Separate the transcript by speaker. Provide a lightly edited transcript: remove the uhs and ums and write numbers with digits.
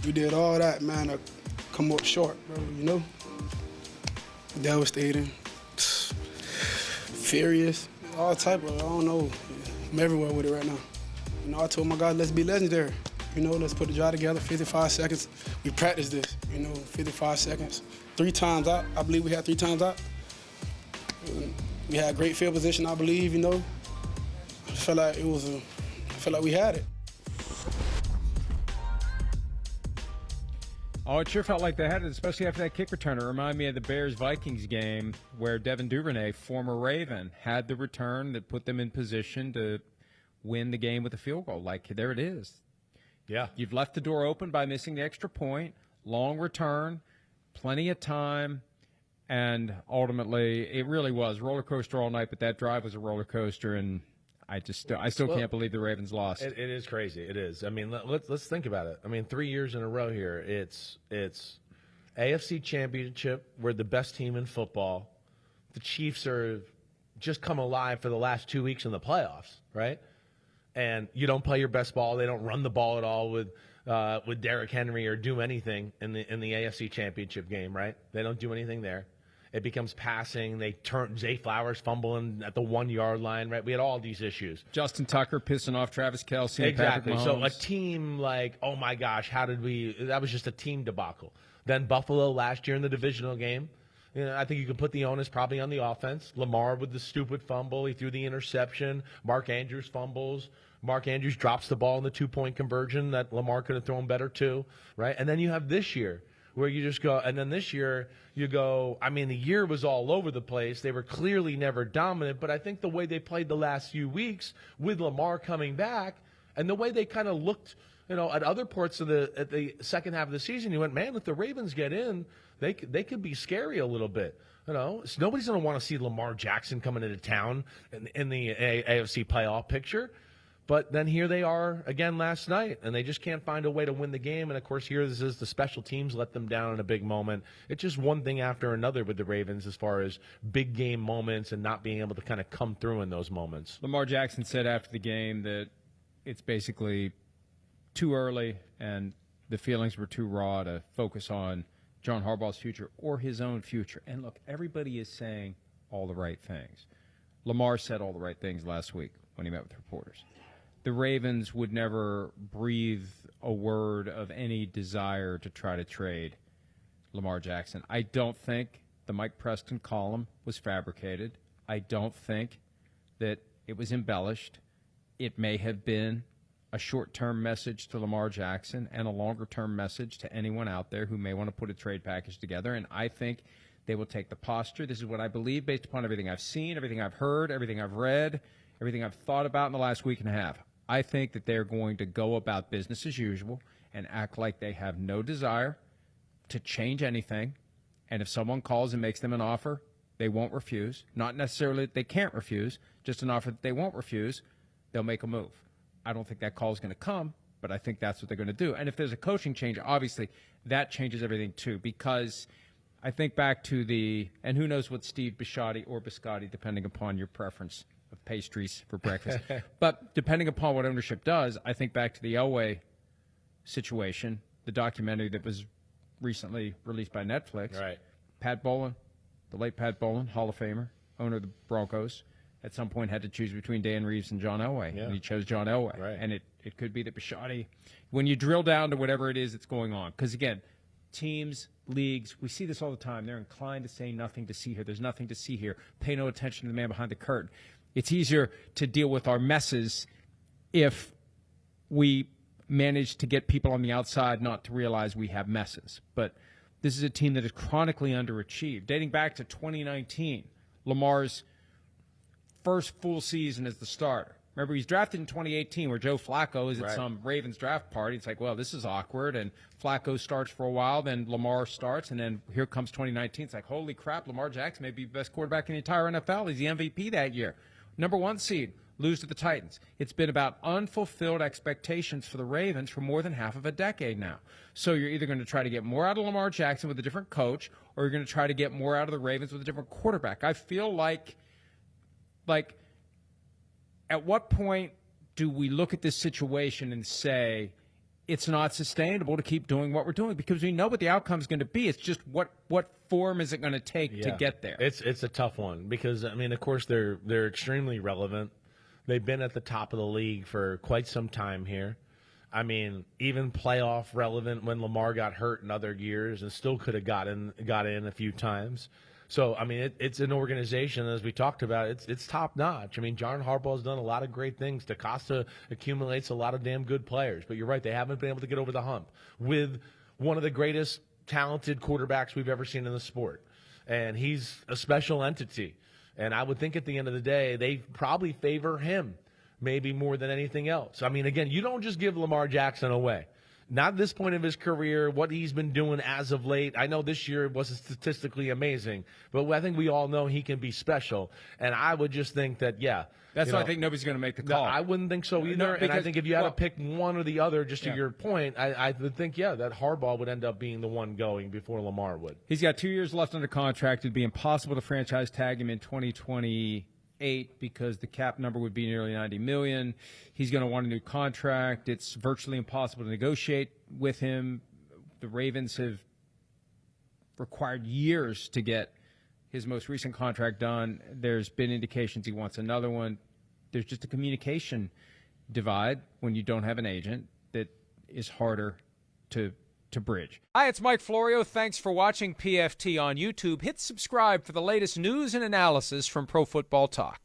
Speaker 1: We did all that, man, to come up short, bro, you know? Devastating, furious, all type of, I don't know. I'm everywhere with it right now. You know, I told my guys, let's be legendary. You know, let's put the drive together, 55 seconds. We practiced this, you know, 55 seconds. 3 times out, I believe we had 3 times out. We had great field position, I believe, you know. I felt like we had it.
Speaker 2: Oh, it sure felt like they had it, especially after that kick return. It reminded me of the Bears-Vikings game where Devin Duvernay, former Raven, had the return that put them in position to win the game with a field goal. Like, there it is.
Speaker 3: Yeah.
Speaker 2: You've left the door open by missing the extra point, long return, plenty of time, and ultimately it really was roller coaster all night, but that drive was a roller coaster, and I still can't believe the Ravens lost.
Speaker 3: It is crazy. It is. I mean, let's think about it. I mean, 3 years in a row here. It's AFC Championship. We're the best team in football. The Chiefs are just come alive for the last 2 weeks in the playoffs, right? And you don't play your best ball. They don't run the ball at all with Derrick Henry or do anything in the AFC Championship game, right? They don't do anything there. It becomes passing. They turn Zay Flowers fumbling at the 1-yard line, right? We had all these issues.
Speaker 2: Justin Tucker pissing off Travis Kelce.
Speaker 3: Exactly.
Speaker 2: And Patrick Mahomes.
Speaker 3: So a team like, oh my gosh, that was just a team debacle. Then Buffalo last year in the divisional game. You know, I think you can put the onus probably on the offense. Lamar with the stupid fumble. He threw the interception. Mark Andrews fumbles. Mark Andrews drops the ball in the 2-point conversion that Lamar could have thrown better too, right? And then you have this year where you just go, and then this year you go, I mean, the year was all over the place. They were clearly never dominant, but I think the way they played the last few weeks with Lamar coming back and the way they kind of looked, you know, at other parts of at the second half of the season, you went, man, if the Ravens get in, they could be scary a little bit. You know, so nobody's going to want to see Lamar Jackson coming into town in the AFC playoff picture. But then here they are again last night, and they just can't find a way to win the game. And, of course, here this is the special teams let them down in a big moment. It's just one thing after another with the Ravens as far as big game moments and not being able to kind of come through in those moments.
Speaker 2: Lamar Jackson said after the game that it's basically too early and the feelings were too raw to focus on John Harbaugh's future or his own future. And, look, everybody is saying all the right things. Lamar said all the right things last week when he met with reporters. The Ravens would never breathe a word of any desire to try to trade Lamar Jackson. I don't think the Mike Preston column was fabricated. I don't think that it was embellished. It may have been a short-term message to Lamar Jackson and a longer-term message to anyone out there who may want to put a trade package together, and I think they will take the posture. This is what I believe based upon everything I've seen, everything I've heard, everything I've read, everything I've thought about in the last week and a half. I think that they're going to go about business as usual and act like they have no desire to change anything. And if someone calls and makes them an offer, they won't refuse. Not necessarily that they can't refuse, just an offer that they won't refuse. They'll make a move. I don't think that call is going to come, but I think that's what they're going to do. And if there's a coaching change, obviously that changes everything too, because I think back to and who knows what Steve Bisciotti or Biscotti, depending upon your preference, of pastries for breakfast. But depending upon what ownership does, I think back to the Elway situation, the documentary that was recently released by Netflix.
Speaker 3: Right.
Speaker 2: Pat Bowlen, the late Pat Bowlen, Hall of Famer, owner of the Broncos, at some point had to choose between Dan Reeves and John Elway, and he chose John Elway.
Speaker 3: Right.
Speaker 2: And it could be that Bisciotti, when you drill down to whatever it is that's going on, because, again, teams, leagues, we see this all the time. They're inclined to say nothing to see here. There's nothing to see here. Pay no attention to the man behind the curtain. It's easier to deal with our messes if we manage to get people on the outside not to realize we have messes. But this is a team that is chronically underachieved. Dating back to 2019, Lamar's first full season as the starter. Remember, he's drafted in 2018 where Joe Flacco is at some Ravens draft party. It's like, well, this is awkward. And Flacco starts for a while, then Lamar starts, and then here comes 2019. It's like, holy crap, Lamar Jackson may be the best quarterback in the entire NFL. He's the MVP that year. Number 1 seed, lose to the Titans. It's been about unfulfilled expectations for the Ravens for more than half of a decade now. So you're either going to try to get more out of Lamar Jackson with a different coach, or you're going to try to get more out of the Ravens with a different quarterback. I feel like at what point do we look at this situation and say it's not sustainable to keep doing what we're doing because we know what the outcome is going to be. It's just what form is it going to take to get there?
Speaker 3: It's a tough one because, I mean, of course, they're extremely relevant. They've been at the top of the league for quite some time here. I mean, even playoff relevant when Lamar got hurt in other years and still could have got in a few times. So, I mean, it's an organization, as we talked about, it's top-notch. I mean, John Harbaugh's done a lot of great things. DeCosta accumulates a lot of damn good players. But you're right, they haven't been able to get over the hump with one of the greatest talented quarterbacks we've ever seen in the sport. And he's a special entity. And I would think at the end of the day, they probably favor him maybe more than anything else. I mean, again, you don't just give Lamar Jackson away. Not at this point of his career, what he's been doing as of late. I know this year wasn't statistically amazing, but I think we all know he can be special. And I would just think that,
Speaker 2: that's why I think nobody's going to make the call.
Speaker 3: I wouldn't think so either. And I think if you had to pick one or the other, just to your point, I would think, that Harbaugh would end up being the one going before Lamar would.
Speaker 2: He's got 2 years left under contract. It'd be impossible to franchise tag him in 2028 because the cap number would be nearly $90 million. He's going to want a new contract. It's virtually impossible to negotiate with him. The Ravens have required years to get his most recent contract done. There's been indications he wants another one. There's just a communication divide when you don't have an agent that is harder to bridge. Hi, it's Mike Florio. Thanks for watching PFT on YouTube. Hit subscribe for the latest news and analysis from Pro Football Talk.